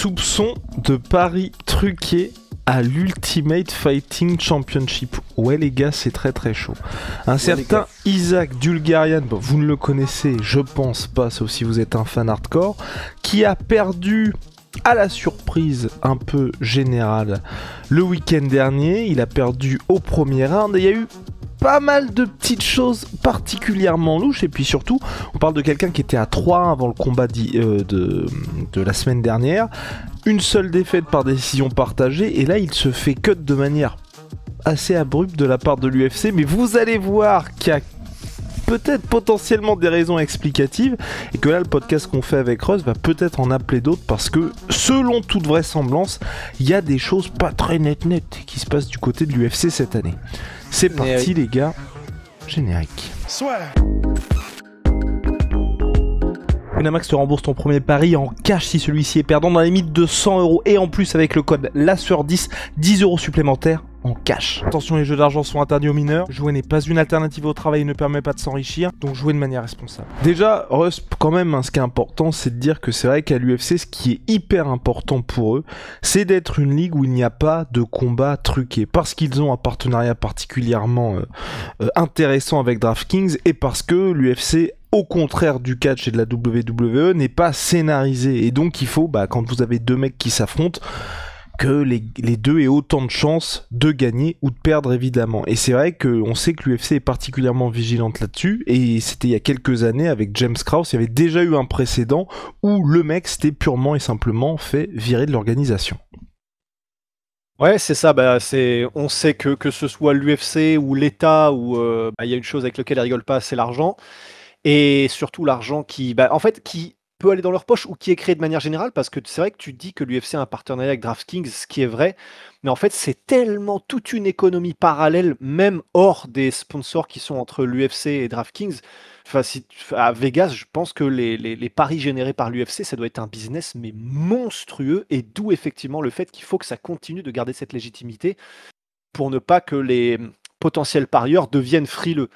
Soupçon de paris truqués à l'Ultimate Fighting Championship. Ouais les gars, c'est très très chaud. Un certain Isaac Dulgarian, bon, vous ne le connaissez, je pense pas, sauf si vous êtes un fan hardcore, qui a perdu à la surprise un peu générale le week-end dernier. Il a perdu au premier round et il y a eu pas mal de petites choses particulièrement louches, et puis surtout on parle de quelqu'un qui était à 3 avant le combat de la semaine dernière, une seule défaite par décision partagée, et là il se fait cut de manière assez abrupte de la part de l'UFC, mais vous allez voir qu'il y a peut-être potentiellement des raisons explicatives, et que là le podcast qu'on fait avec Russ va peut-être en appeler d'autres, parce que selon toute vraisemblance il y a des choses pas très nettes qui se passent du côté de l'UFC cette année. C'est parti les gars, générique. Winamax te rembourse ton premier pari en cash si celui-ci est perdant dans la limite de 100€, et en plus avec le code LASSEUR10, 10€ supplémentaires en cash. Attention, les jeux d'argent sont interdits aux mineurs. Jouer n'est pas une alternative au travail et ne permet pas de s'enrichir, donc jouez de manière responsable. Déjà, Russ, quand même, ce qui est important, c'est de dire que c'est vrai qu'à l'UFC, ce qui est hyper important pour eux, c'est d'être une ligue où il n'y a pas de combat truqué, parce qu'ils ont un partenariat particulièrement intéressant avec DraftKings, et parce que l'UFC, au contraire du catch et de la WWE, n'est pas scénarisé, et donc il faut, quand vous avez deux mecs qui s'affrontent, que les deux aient autant de chances de gagner ou de perdre, évidemment. Et c'est vrai qu'on sait que l'UFC est particulièrement vigilante là-dessus, et c'était il y a quelques années avec James Krause, il y avait déjà eu un précédent où le mec s'était purement et simplement fait virer de l'organisation. Ouais, c'est ça. On sait que ce soit l'UFC ou l'État, ou il y a une chose avec laquelle ils rigolent pas, c'est l'argent. Et surtout l'argent qui peut aller dans leur poche, ou qui est créé de manière générale, parce que c'est vrai que tu dis que l'UFC a un partenariat avec DraftKings, ce qui est vrai, mais en fait c'est tellement toute une économie parallèle, même hors des sponsors qui sont entre l'UFC et DraftKings. Enfin, à Vegas, je pense que les paris générés par l'UFC, ça doit être un business mais monstrueux, et d'où effectivement le fait qu'il faut que ça continue de garder cette légitimité pour ne pas que les potentiels parieurs deviennent frileux.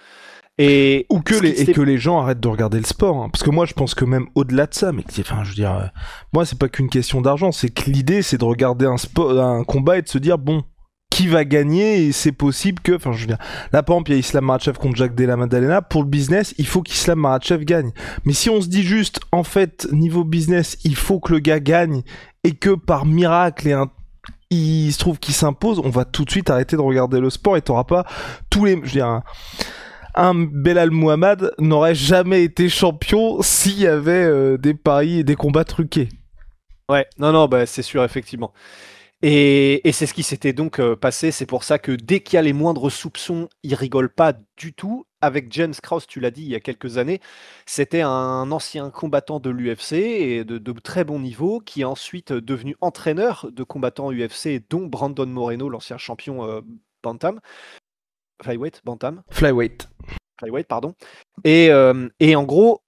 Ou que les gens arrêtent de regarder le sport, hein. Parce que moi je pense que même au-delà de ça, moi c'est pas qu'une question d'argent, c'est que l'idée c'est de regarder un combat et de se dire bon, qui va gagner, et c'est possible que, là par exemple il y a Islam Makhachev contre Jack Della Maddalena, pour le business il faut qu'Islam Makhachev gagne, mais si on se dit juste en fait niveau business il faut que le gars gagne, et que par miracle il se trouve qu'il s'impose, on va tout de suite arrêter de regarder le sport, et t'auras pas tous les... Un Belal Muhammad n'aurait jamais été champion s'il y avait des paris et des combats truqués. Ouais, non, c'est sûr, effectivement. Et c'est ce qui s'était donc passé. C'est pour ça que dès qu'il y a les moindres soupçons, ils rigolent pas du tout. Avec James Krause, tu l'as dit, il y a quelques années, c'était un ancien combattant de l'UFC, et de très bon niveau, qui est ensuite devenu entraîneur de combattants UFC, dont Brandon Moreno, l'ancien champion Bantam. Flyweight, pardon. Et en gros,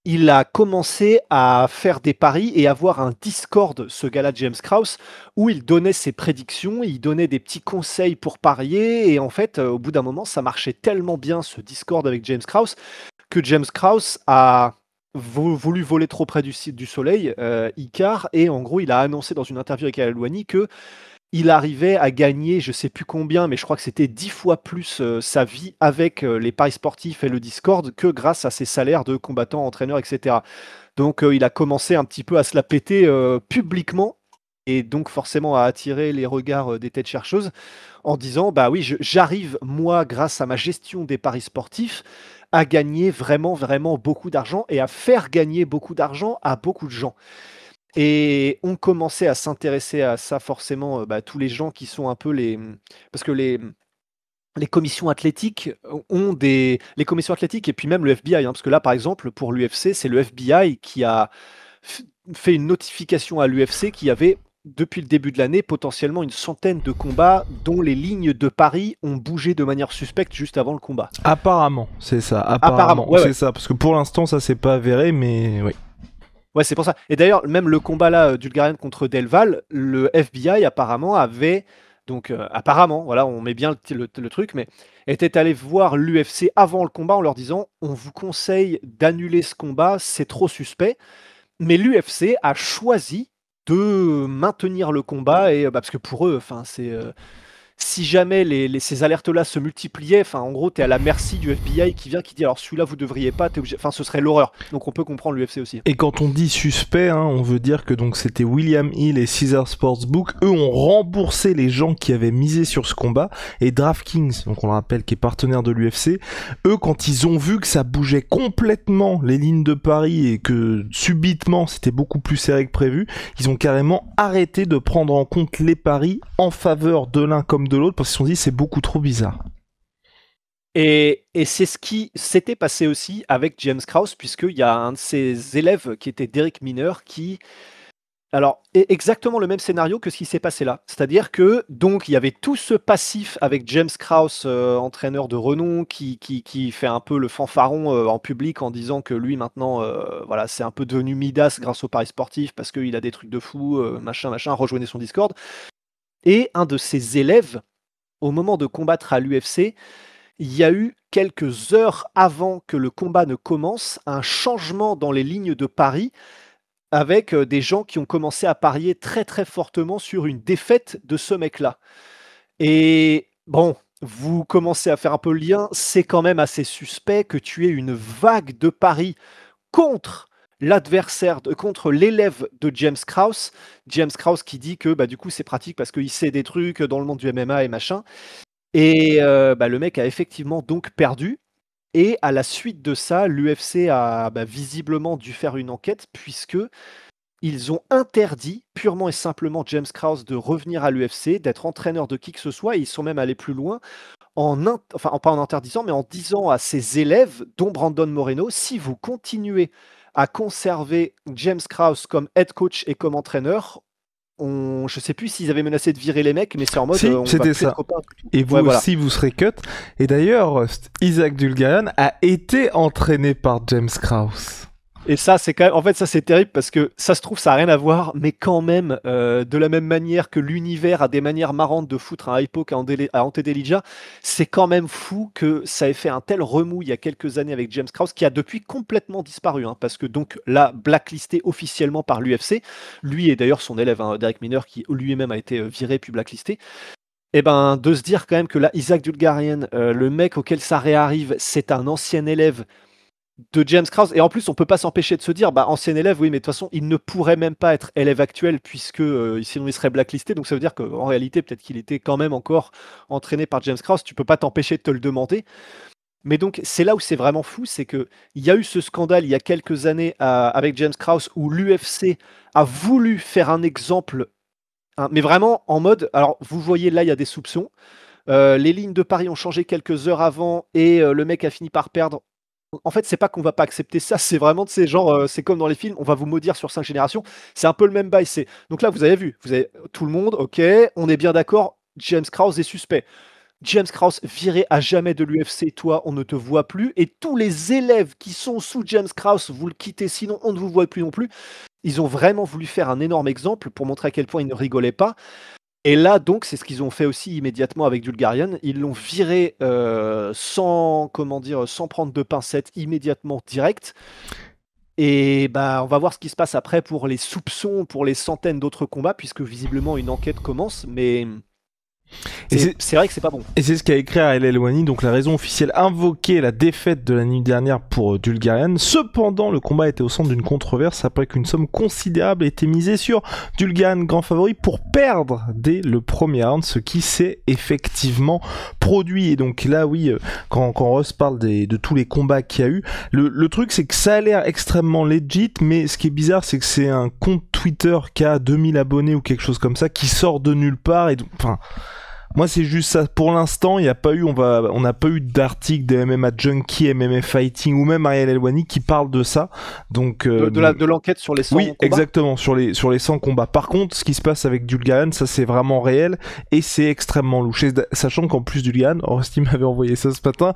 il a commencé à faire des paris et avoir un Discord, ce gars-là, James Krause, où il donnait ses prédictions, il donnait des petits conseils pour parier, et en fait, au bout d'un moment, ça marchait tellement bien, ce Discord avec James Krause, que James Krause a voulu voler trop près du soleil, Icar, et en gros, il a annoncé dans une interview avec Al-Louani que il arrivait à gagner, je sais plus combien, mais je crois que c'était 10 fois plus sa vie avec les paris sportifs et le Discord, que grâce à ses salaires de combattants, entraîneurs, etc. Donc il a commencé un petit peu à se la péter publiquement, et donc forcément à attirer les regards des têtes chercheuses, en disant bah oui, j'arrive moi, grâce à ma gestion des paris sportifs, à gagner vraiment vraiment beaucoup d'argent, et à faire gagner beaucoup d'argent à beaucoup de gens. Et on commençait à s'intéresser à ça, forcément, tous les gens qui sont un peu parce que les commissions athlétiques les commissions athlétiques, et puis même le FBI, hein, parce que là, par exemple, pour l'UFC, c'est le FBI qui a fait une notification à l'UFC qu'il y avait, depuis le début de l'année, potentiellement une centaine de combats dont les lignes de paris ont bougé de manière suspecte juste avant le combat. Apparemment, c'est ça. Apparemment, ouais. Ça, parce que pour l'instant, ça s'est pas avéré, mais oui. Ouais, c'est pour ça. Et d'ailleurs, même le combat là, d'Ulgarian contre Delval, le FBI apparemment avait, donc apparemment, voilà, on met bien le truc, mais était allé voir l'UFC avant le combat en leur disant on vous conseille d'annuler ce combat, c'est trop suspect. Mais l'UFC a choisi de maintenir le combat et parce que pour eux, enfin, si jamais ces alertes-là se multipliaient, enfin, en gros, tu es à la merci du FBI qui vient, qui dit alors celui-là vous devriez pas, t'es obligé. Enfin, ce serait l'horreur. Donc on peut comprendre l'UFC aussi. Et quand on dit suspect, hein, on veut dire que donc c'était William Hill et Caesar Sportsbook. Eux ont remboursé les gens qui avaient misé sur ce combat. Et DraftKings, donc on le rappelle, qui est partenaire de l'UFC, eux, quand ils ont vu que ça bougeait complètement les lignes de paris et que subitement c'était beaucoup plus serré que prévu, ils ont carrément arrêté de prendre en compte les paris en faveur de l'un comme de l'autre parce qu'ils se sont dit c'est beaucoup trop bizarre. Et c'est ce qui s'était passé aussi avec James Krause, puisqu'il y a un de ses élèves qui était Derek Miner qui. Alors, exactement le même scénario que ce qui s'est passé là. C'est-à-dire que, donc, il y avait tout ce passif avec James Krause, entraîneur de renom, qui fait un peu le fanfaron en public en disant que lui, maintenant, voilà, c'est un peu devenu Midas grâce au paris sportif parce qu'il a des trucs de fou, machin, rejoignez son Discord. Et un de ses élèves, au moment de combattre à l'UFC, il y a eu quelques heures avant que le combat ne commence un changement dans les lignes de paris avec des gens qui ont commencé à parier très très fortement sur une défaite de ce mec-là. Et bon, vous commencez à faire un peu le lien, c'est quand même assez suspect que tu aies une vague de paris contre l'adversaire, contre l'élève de James Krause. James Krause qui dit que du coup c'est pratique parce qu'il sait des trucs dans le monde du MMA et machin. Et le mec a effectivement donc perdu. Et à la suite de ça, l'UFC a visiblement dû faire une enquête puisque ils ont interdit purement et simplement James Krause de revenir à l'UFC, d'être entraîneur de qui que ce soit. Et ils sont même allés plus loin pas en interdisant, mais en disant à ses élèves, dont Brandon Moreno, si vous continuez à conserver James Krause comme head coach et comme entraîneur, je sais plus s'ils avaient menacé de virer les mecs, mais c'est en mode si, on c'était va ça. copains. Et vous aussi, vous serez cut. Et d'ailleurs, Isaac Dulgarian a été entraîné par James Krause. Et ça, c'est quand même, en fait, ça c'est terrible parce que ça se trouve, ça n'a rien à voir, mais quand même, de la même manière que l'univers a des manières marrantes de foutre un hype à Ante Delija, c'est quand même fou que ça ait fait un tel remous il y a quelques années avec James Krause, qui a depuis complètement disparu, hein, parce que donc là, blacklisté officiellement par l'UFC, lui et d'ailleurs son élève, hein, Derek Miner, qui lui-même a été viré puis blacklisté. Et de se dire quand même que là, Isaac Dulgarian, le mec auquel ça réarrive, c'est un ancien élève de James Krause, et en plus on peut pas s'empêcher de se dire ancien élève, oui, mais de toute façon il ne pourrait même pas être élève actuel puisque sinon il serait blacklisté, donc ça veut dire qu'en réalité peut-être qu'il était quand même encore entraîné par James Krause, tu peux pas t'empêcher de te le demander. Mais donc c'est là où c'est vraiment fou, c'est que il y a eu ce scandale il y a quelques années avec James Krause où l'UFC a voulu faire un exemple, hein, mais vraiment en mode, alors vous voyez là il y a des soupçons, les lignes de paris ont changé quelques heures avant et le mec a fini par perdre. En fait, c'est pas qu'on va pas accepter ça, c'est vraiment de ces genre, c'est comme dans les films, on va vous maudire sur 5 générations. C'est un peu le même bail. Donc là, vous avez vu, vous avez tout le monde, ok, on est bien d'accord, James Krause est suspect. James Krause viré à jamais de l'UFC, toi, on ne te voit plus. Et tous les élèves qui sont sous James Krause, vous le quittez, sinon on ne vous voit plus non plus. Ils ont vraiment voulu faire un énorme exemple pour montrer à quel point ils ne rigolaient pas. Et là, donc, c'est ce qu'ils ont fait aussi immédiatement avec Dulgarian. Ils l'ont viré sans prendre de pincettes, immédiatement direct. Et on va voir ce qui se passe après pour les soupçons, pour les centaines d'autres combats, puisque visiblement une enquête commence. Mais c'est vrai que c'est pas bon. Et c'est ce qu'a écrit Ariel Helwani, donc la raison officielle invoquée la défaite de la nuit dernière pour Dulgarian. Cependant, le combat était au centre d'une controverse après qu'une somme considérable ait été misée sur Dulgarian, grand favori, pour perdre dès le premier round, ce qui s'est effectivement produit. Et donc là, oui, quand Ross parle de tous les combats qu'il y a eu, le truc c'est que ça a l'air extrêmement legit, mais ce qui est bizarre, c'est que c'est un compte Twitter qui a 2000 abonnés ou quelque chose comme ça, qui sort de nulle part, et enfin... Moi, c'est juste ça. Pour l'instant, il n'y a pas eu, on n'a pas eu d'article de MMA Junkie, MMA Fighting ou même Ariel Helwani qui parle de ça. Donc, de l'enquête sur les 100 combats. Oui, exactement, sur les 100 combats. Par contre, ce qui se passe avec Dulgarian, ça c'est vraiment réel et c'est extrêmement louche. Sachant qu'en plus Dulgarian, Rusty m'avait envoyé ça ce matin,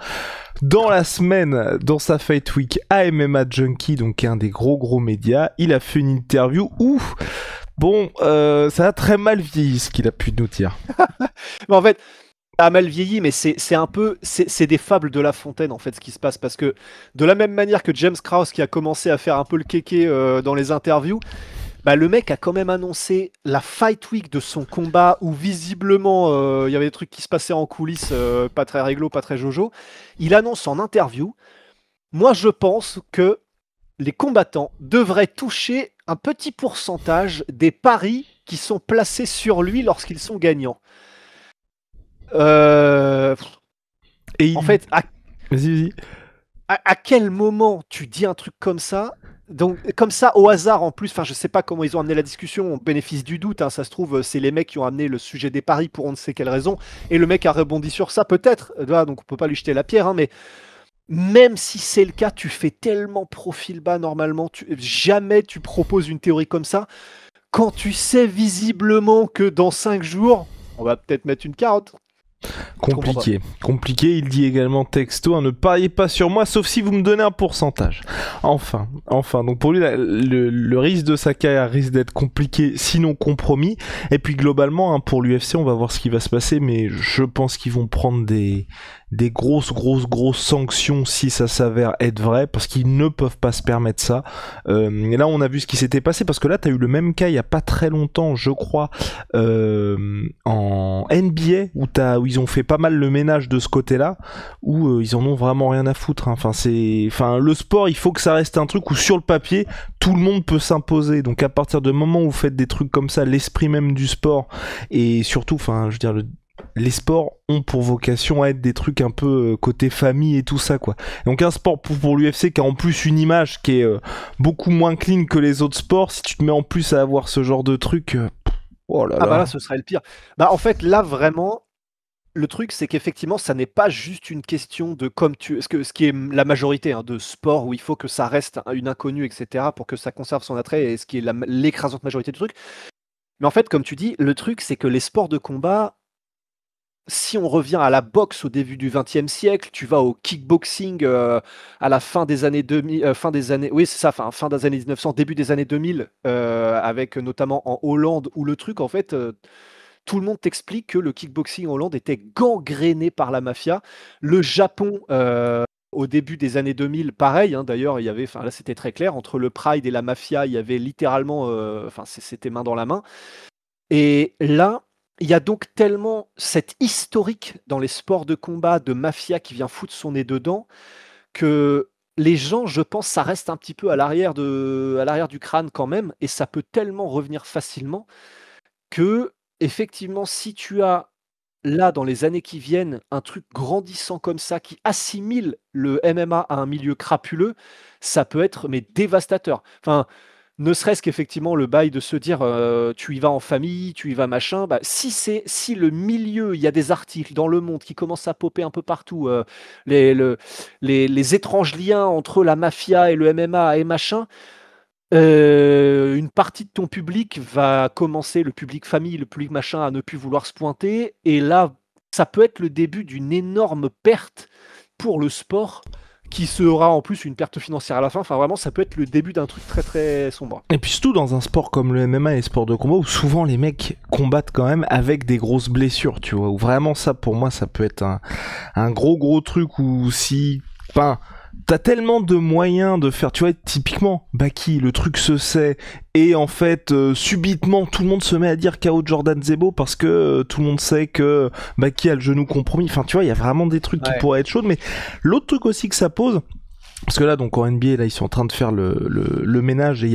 dans la semaine, dans sa Fight Week à MMA Junkie, donc un des gros médias, il a fait une interview où... Bon, ça a très mal vieilli ce qu'il a pu nous dire. Mais en fait, ça a mal vieilli, mais c'est un peu, c'est des fables de La Fontaine en fait ce qui se passe, parce que de la même manière que James Krause qui a commencé à faire un peu le kéké dans les interviews, le mec a quand même annoncé la Fight Week de son combat où visiblement il y avait des trucs qui se passaient en coulisses, pas très réglo, pas très jojo. Il annonce en interview, moi je pense que les combattants devraient toucher un petit pourcentage des paris qui sont placés sur lui lorsqu'ils sont gagnants. En fait, Vas-y. à quel moment tu dis un truc comme ça? Donc, comme ça, au hasard en plus, enfin, je sais pas comment ils ont amené la discussion, au bénéfice du doute, hein, ça se trouve, c'est les mecs qui ont amené le sujet des paris pour on ne sait quelle raison, et le mec a rebondi sur ça, peut-être, donc on peut pas lui jeter la pierre, hein, mais même si c'est le cas, tu fais tellement profil bas normalement, jamais tu proposes une théorie comme ça, quand tu sais visiblement que dans 5 jours, on va peut-être mettre une carotte. Compliqué, il dit également texto, hein, ne pariez pas sur moi sauf si vous me donnez un pourcentage. Enfin, donc pour lui le risque de sa carrière risque d'être compliqué sinon compromis, et puis globalement hein, pour l'UFC on va voir ce qui va se passer, mais je pense qu'ils vont prendre des grosses sanctions si ça s'avère être vrai, parce qu'ils ne peuvent pas se permettre ça. Et là on a vu ce qui s'était passé, parce que là t'as eu le même cas il y a pas très longtemps je crois en NBA où ils ont fait pas mal le ménage de ce côté-là, où ils en ont vraiment rien à foutre. Hein. Enfin, le sport, il faut que ça reste un truc où sur le papier, tout le monde peut s'imposer. Donc à partir du moment où vous faites des trucs comme ça, l'esprit même du sport, et surtout, enfin, je veux dire, les sports ont pour vocation à être des trucs un peu côté famille et tout ça, quoi. Donc un sport pour l'UFC qui a en plus une image qui est beaucoup moins clean que les autres sports, si tu te mets en plus à avoir ce genre de truc... oh là là. Bah là, ce serait le pire. Bah en fait, là, vraiment... Le truc, c'est qu'effectivement, ça n'est pas juste une question de ce qui est la majorité hein, de sport où il faut que ça reste une inconnue, etc., pour que ça conserve son attrait, et ce qui est l'écrasante majorité du truc. Mais en fait, comme tu dis, le truc, c'est que les sports de combat, si on revient à la boxe au début du XXe siècle, tu vas au kickboxing à la fin des années 2000, fin des années 1900, début des années 2000, avec notamment en Hollande, où le truc, en fait... tout le monde t'explique que le kickboxing en Hollande était gangréné par la mafia. Le Japon, au début des années 2000, pareil. Hein, d'ailleurs, il y avait, là, c'était très clair entre le Pride et la mafia. Il y avait littéralement, c'était main dans la main. Et là, il y a donc tellement cette historique dans les sports de combat de mafia qui vient foutre son nez dedans que les gens, je pense, ça reste un petit peu à l'arrière du crâne quand même, et ça peut tellement revenir facilement que effectivement, si tu as là, dans les années qui viennent, un truc grandissant comme ça qui assimile le MMA à un milieu crapuleux, ça peut être mais dévastateur. Enfin, ne serait-ce qu'effectivement le bail de se dire tu y vas en famille, tu y vas machin. Bah, si le milieu, il y a des articles dans Le Monde qui commencent à popper un peu partout, les étranges liens entre la mafia et le MMA et machin. Une partie de ton public va commencer, le public famille, le public machin, à ne plus vouloir se pointer. Et là, ça peut être le début d'une énorme perte pour le sport, qui sera en plus une perte financière à la fin. Enfin, vraiment, ça peut être le début d'un truc très très sombre. Et puis surtout dans un sport comme le MMA et les sports de combat, où souvent les mecs combattent quand même avec des grosses blessures, tu vois. Où vraiment ça, pour moi, ça peut être un gros truc où si... Enfin... T'as tellement de moyens de faire, tu vois, typiquement, Baki, le truc se sait, et en fait, subitement, tout le monde se met à dire KO Jordan Zebo parce que tout le monde sait que Baki a le genou compromis. Enfin, tu vois, il y a vraiment des trucs qui pourraient être chauds, mais l'autre truc aussi que ça pose, parce que là, donc en NBA, là, ils sont en train de faire le ménage, et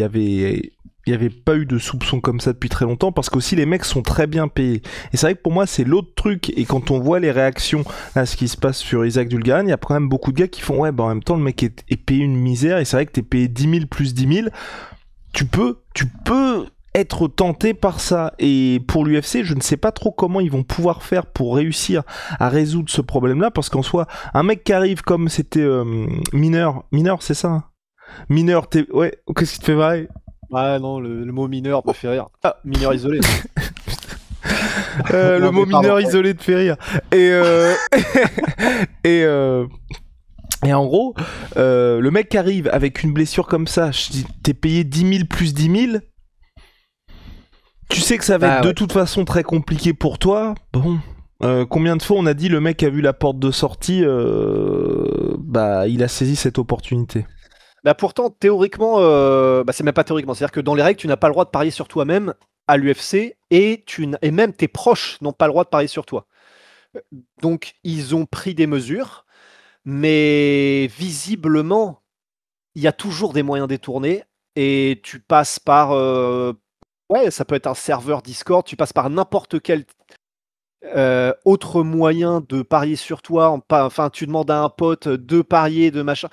il y avait pas eu de soupçons comme ça depuis très longtemps, parce qu'aussi les mecs sont très bien payés. Et c'est vrai que pour moi c'est l'autre truc, et quand on voit les réactions à ce qui se passe sur Isaac Dulgarian, il y a quand même beaucoup de gars qui font ouais bah en même temps le mec est payé une misère, et c'est vrai que t'es payé 10 000 plus 10 000, tu peux être tenté par ça. Et pour l'UFC, je ne sais pas trop comment ils vont pouvoir faire pour réussir à résoudre ce problème-là, parce qu'en soi, un mec qui arrive comme c'était mineur, c'est ça hein Mineur, ouais, qu'est-ce qui te fait marrer? Ouais, non, le mot mineur me fait rire. Ah, mineur isolé. Le mot mineur isolé te fait rire. Et en gros, le mec qui arrive avec une blessure comme ça, je dis, t'es payé 10 000 plus 10 000. Tu sais que ça va être de toute façon très compliqué pour toi. Bon. Combien de fois on a dit le mec a vu la porte de sortie, bah il a saisi cette opportunité. Bah pourtant, théoriquement, c'est même pas théoriquement. C'est-à-dire que dans les règles, tu n'as pas le droit de parier sur toi-même à l'UFC et même tes proches n'ont pas le droit de parier sur toi. Donc, ils ont pris des mesures, mais visiblement, il y a toujours des moyens détournés et tu passes par, ouais, ça peut être un serveur Discord, tu passes par n'importe quel autre moyen de parier sur toi. Enfin, tu demandes à un pote de parier, de machin.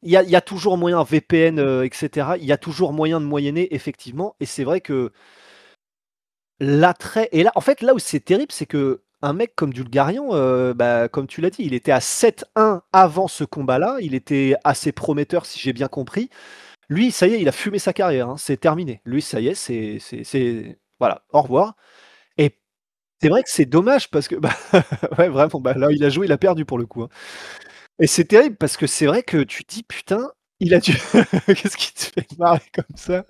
Il y a toujours moyen, VPN, etc. Il y a toujours moyen de moyenner, effectivement. Et c'est vrai que l'attrait. Et là, en fait, là où c'est terrible, c'est que un mec comme Dulgarian, comme tu l'as dit, il était à 7-1 avant ce combat-là. Il était assez prometteur, si j'ai bien compris. Lui, ça y est, il a fumé sa carrière, hein, c'est terminé. Lui, ça y est, voilà, au revoir. Et c'est vrai que c'est dommage parce que, ouais, vraiment, là, il a joué, il a perdu pour le coup, hein. Et c'est terrible parce que c'est vrai que tu te dis: «Putain, il a dû» qu'est-ce qui te fait marrer comme ça?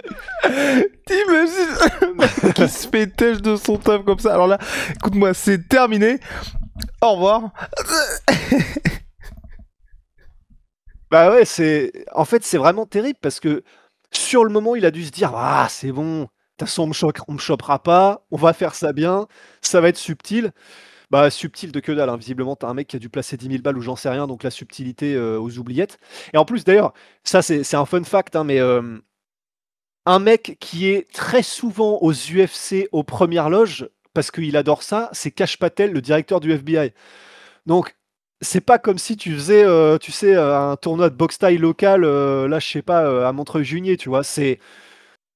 T'imagines un mec qui se fait têche de son taf comme ça. Alors là, écoute-moi, c'est terminé. Au revoir. Bah, ouais, en fait, c'est vraiment terrible parce que sur le moment, il a dû se dire: «Ah, c'est bon, de toute façon, on me chopera pas, on va faire ça bien, ça va être subtil». Bah, subtil de que dalle, hein. Visiblement, tu as un mec qui a dû placer 10 000 balles ou j'en sais rien, donc la subtilité, aux oubliettes. Et en plus, d'ailleurs, ça, c'est un fun fact, hein, mais un mec qui est très souvent aux UFC aux premières loges, parce qu'il adore ça, c'est Kash Patel, le directeur du FBI. Donc, c'est pas comme si tu faisais, tu sais, un tournoi de boxe thaï local, là, je sais pas, à Montreuil-Juigné, tu vois? Tu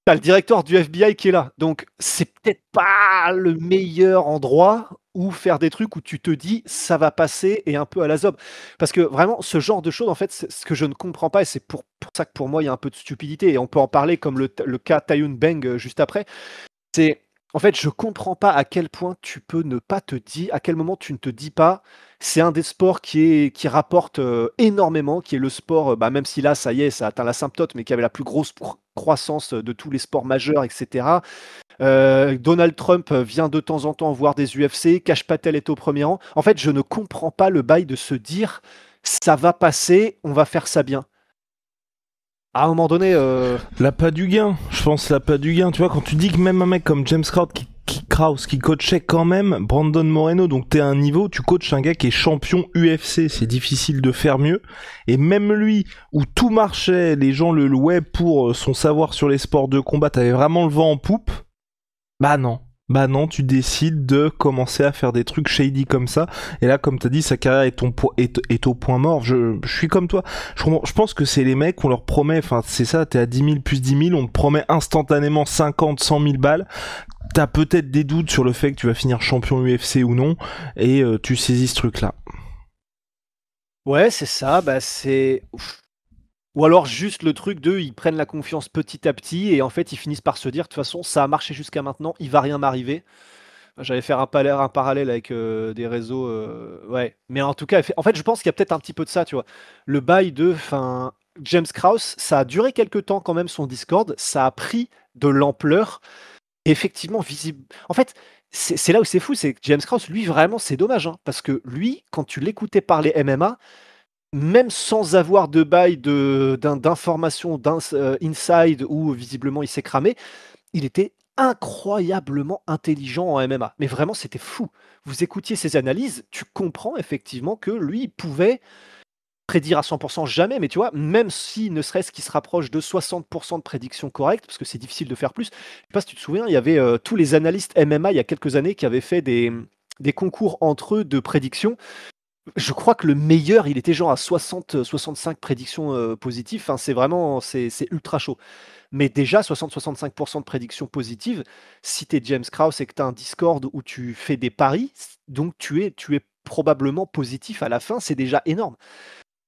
le directeur du FBI qui est là. Donc, c'est peut-être pas le meilleur endroit où faire des trucs où tu te dis: «Ça va passer» et un peu à la zob. Parce que vraiment, ce genre de choses, en fait, c'est ce que je ne comprends pas et c'est pour ça que pour moi, il y a un peu de stupidité et on peut en parler comme le cas Tayoun Beng, juste après. C'est en fait, je comprends pas à quel point tu peux ne pas te dire à quel moment tu ne te dis pas: «C'est un des sports qui rapporte, énormément», qui est le sport, même si là, ça y est, ça atteint l'asymptote, mais qui avait la plus grosse croissance, de tous les sports majeurs et cetera. Donald Trump, vient de temps en temps voir des UFC, Kash Patel est au premier rang. En fait, je ne comprends pas le bail de se dire: «Ça va passer, on va faire ça bien». À un moment donné, L'appât du gain, je pense l'appât du gain. Tu vois, quand tu dis que même un mec comme James Krause qui coachait quand même Brandon Moreno, donc t'es à un niveau, tu coaches un gars qui est champion UFC, c'est difficile de faire mieux. Et même lui, où tout marchait, les gens le louaient pour son savoir sur les sports de combat, t'avais vraiment le vent en poupe. Bah non. Bah non, tu décides de commencer à faire des trucs shady comme ça. Et là, comme t'as dit, sa carrière est au point mort. Je suis comme toi. Je pense que c'est les mecs, on leur promet, enfin c'est ça, t'es à 10 000 plus 10 000, on te promet instantanément 50, 100 000 balles. T'as peut-être des doutes sur le fait que tu vas finir champion UFC ou non, et tu saisis ce truc-là. ouais, c'est ça, ou alors juste le truc de, ils prennent la confiance petit à petit et en fait, ils finissent par se dire: «De toute façon, ça a marché jusqu'à maintenant, il va rien m'arriver». J'allais faire un parallèle avec, des réseaux, ouais, mais en tout cas, en fait, je pense qu'il y a peut-être un petit peu de ça, tu vois? Le bail de enfin, James Krause, ça a duré quelque temps quand même son Discord, ça a pris de l'ampleur. Effectivement, visible en fait, c'est là où c'est fou, c'est que James Krause, lui, vraiment, c'est dommage, hein, parce que lui, quand tu l'écoutais parler MMA, même sans avoir de bail d'informations inside où visiblement il s'est cramé, il était incroyablement intelligent en MMA. Mais vraiment, c'était fou. Vous écoutiez ses analyses, tu comprends effectivement que lui, il pouvait prédire à 100% jamais, mais tu vois, même si ne serait-ce qu'il se rapproche de 60% de prédictions correctes, parce que c'est difficile de faire plus. Je sais pas si tu te souviens, il y avait tous les analystes MMA il y a quelques années qui avaient fait des concours entre eux de prédictions. Je crois que le meilleur, il était genre à 60-65 prédictions positives. Enfin, c'est ultra chaud. Mais déjà, 60-65% de prédictions positives, si tu es James Krause et que tu as un Discord où tu fais des paris, donc tu es probablement positif à la fin, c'est déjà énorme.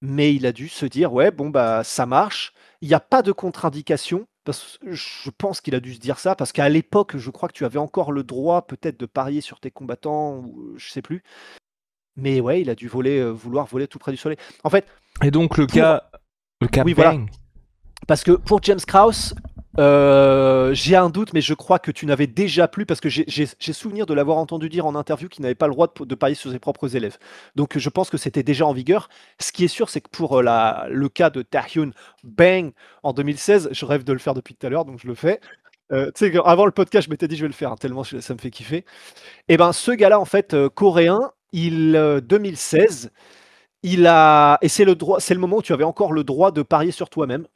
Mais il a dû se dire: «Ouais, bon, bah, ça marche». Il y a pas de contre-indication, parce je pense qu'il a dû se dire ça, parce qu'à l'époque, je crois que tu avais encore le droit peut-être de parier sur tes combattants ou je sais plus. Mais ouais, il a dû vouloir voler tout près du soleil. En fait, Et donc pour le cas oui, voilà, Bang. parce que pour James Krause, J'ai un doute, mais je crois que tu n'avais déjà plus, parce que j'ai souvenir de l'avoir entendu dire en interview qu'il n'avait pas le droit de parier sur ses propres élèves. Donc je pense que c'était déjà en vigueur. Ce qui est sûr, c'est que pour le cas de Tahyun Bang en 2016, je rêve de le faire depuis tout à l'heure, donc je le fais. Tu sais, avant le podcast, je m'étais dit je vais le faire, hein, tellement ça me fait kiffer. Et ben ce gars-là, en fait, coréen, 2016, et c'est le moment où tu avais encore le droit de parier sur toi-même.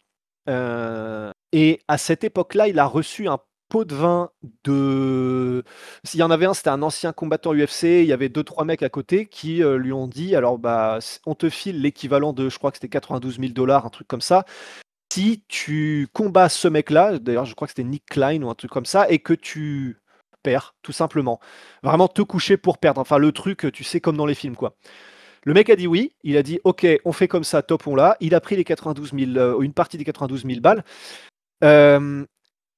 Et à cette époque-là, il a reçu un pot de vin de. S'il y en avait un, c'était un ancien combattant UFC. Il y avait 2-3 mecs à côté qui lui ont dit alors, bah, on te file l'équivalent de, je crois que c'était 92 000 $, un truc comme ça. Si tu combats ce mec-là, d'ailleurs, je crois que c'était Nick Klein ou un truc comme ça, et que tu perds, tout simplement. Vraiment te coucher pour perdre. Enfin, le truc, tu sais, comme dans les films, quoi. Le mec a dit oui, il a dit ok, on fait comme ça, top, on l'a. Il a pris les 92 000, une partie des 92 000 balles.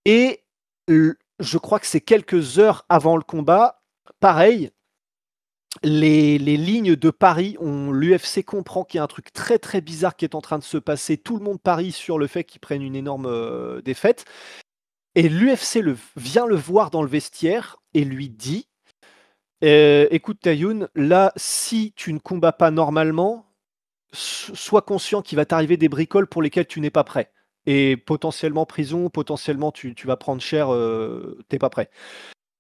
Et je crois que c'est quelques heures avant le combat, pareil, les lignes de paris, l'UFC comprend qu'il y a un truc très très bizarre qui est en train de se passer. Tout le monde parie sur le fait qu'ils prennent une énorme défaite. Et l'UFC vient le voir dans le vestiaire et lui dit écoute Tayoun, là, si tu ne combats pas normalement, sois conscient qu'il va t'arriver des bricoles pour lesquelles tu n'es pas prêt. Et potentiellement prison, potentiellement tu vas prendre cher, t'es pas prêt.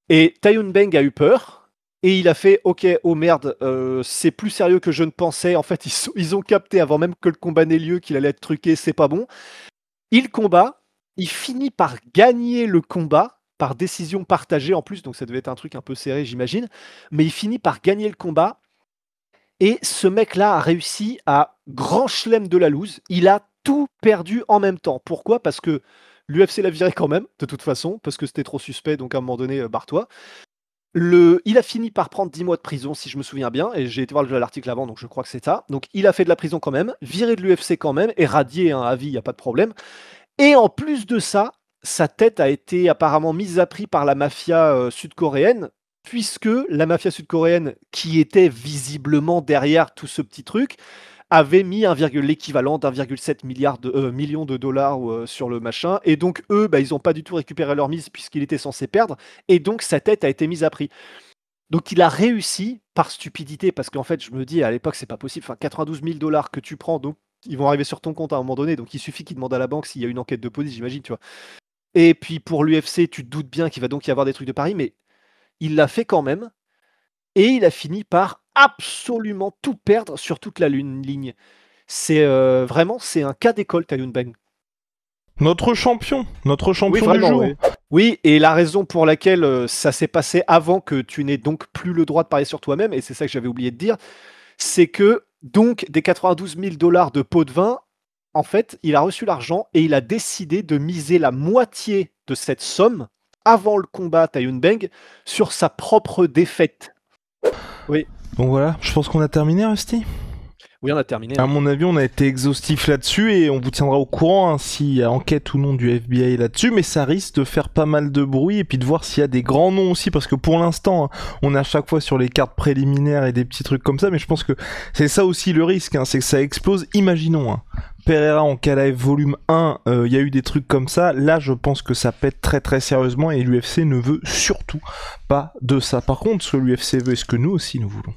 Et Tayoun Beng a eu peur, et il a fait ok, oh merde, c'est plus sérieux que je ne pensais. En fait, ils ont capté avant même que le combat n'ait lieu qu'il allait être truqué, c'est pas bon. Il combat, il finit par gagner le combat par décision partagée en plus, donc ça devait être un truc un peu serré, j'imagine. Mais il finit par gagner le combat. Et ce mec-là a réussi à grand chelem de la loose. Il a tout perdu en même temps. Pourquoi? Parce que l'UFC l'a viré quand même, de toute façon, parce que c'était trop suspect, donc à un moment donné, barre-toi. Il a fini par prendre 10 mois de prison, si je me souviens bien, et j'ai été voir l'article avant, donc je crois que c'est ça. Donc il a fait de la prison quand même, viré de l'UFC quand même, et radié à vie, il n'y a pas de problème. Et en plus de ça, sa tête a été apparemment mise à prix par la mafia sud-coréenne, puisque la mafia sud-coréenne, qui était visiblement derrière tout ce petit truc, avait mis l'équivalent d'1,7 million de dollars sur le machin. Et donc, eux, ils n'ont pas du tout récupéré leur mise puisqu'il était censé perdre. Et donc, sa tête a été mise à prix. Donc, il a réussi par stupidité, parce qu'en fait, je me dis, à l'époque, c'est pas possible. Enfin, 92 000 $ que tu prends, donc ils vont arriver sur ton compte à un moment donné. Donc, il suffit qu'il demande à la banque s'il y a une enquête de police, j'imagine, tu vois. Et puis, pour l'UFC, tu te doutes bien qu'il va donc y avoir des trucs de paris, mais il l'a fait quand même. Et il a fini par absolument tout perdre sur toute la ligne. C'est vraiment, c'est un cas d'école, Tayoun Beng. Notre champion Oui, du vraiment, jour. oui. Oui, et la raison pour laquelle ça s'est passé avant que tu n'aies donc plus le droit de parier sur toi-même, et c'est ça que j'avais oublié de dire, c'est que donc des 92 000 $ de pot de vin, en fait, il a reçu l'argent et il a décidé de miser la moitié de cette somme avant le combat Tayoun Beng sur sa propre défaite. Oui. Donc voilà, je pense qu'on a terminé, Rusty. Oui, on a terminé. À mon avis, on a été exhaustif là-dessus et on vous tiendra au courant s'il y a enquête ou non du FBI là-dessus, mais ça risque de faire pas mal de bruit et puis de voir s'il y a des grands noms aussi, parce que pour l'instant, on est à chaque fois sur les cartes préliminaires et des petits trucs comme ça, mais je pense que c'est ça aussi le risque, c'est que ça explose. Imaginons, Pereira en Calaï volume 1, il y a eu des trucs comme ça, là je pense que ça pète très très sérieusement et l'UFC ne veut surtout pas de ça. Par contre, ce que l'UFC veut et ce que nous aussi nous voulons,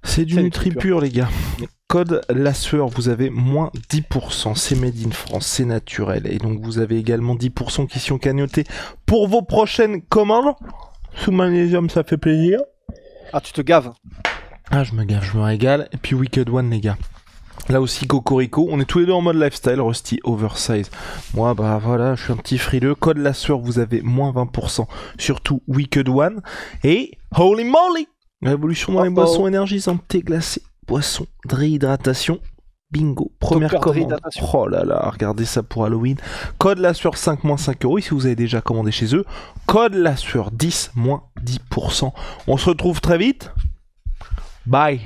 c'est du NutriPure, les gars. Code la sueur, vous avez moins 10%. C'est made in France, c'est naturel. Et donc vous avez également 10% qui sont cagnotés pour vos prochaines commandes. Sous magnésium, ça fait plaisir. Ah, tu te gaves. Ah, je me gave, je me régale. Et puis Wicked One, les gars. Là aussi, Cocorico. On est tous les deux en mode lifestyle, Rusty Oversize. Moi, voilà, je suis un petit frileux. Code la sueur, vous avez moins 20%. Surtout Wicked One. Et holy moly! Révolution dans les boissons énergisantes, thé glacé, boissons de réhydratation. Bingo, première commande. Oh là là, regardez ça pour Halloween. Code la sueur 5 moins 5 €. Et si vous avez déjà commandé chez eux, code la sueur 10 moins 10%. On se retrouve très vite. Bye.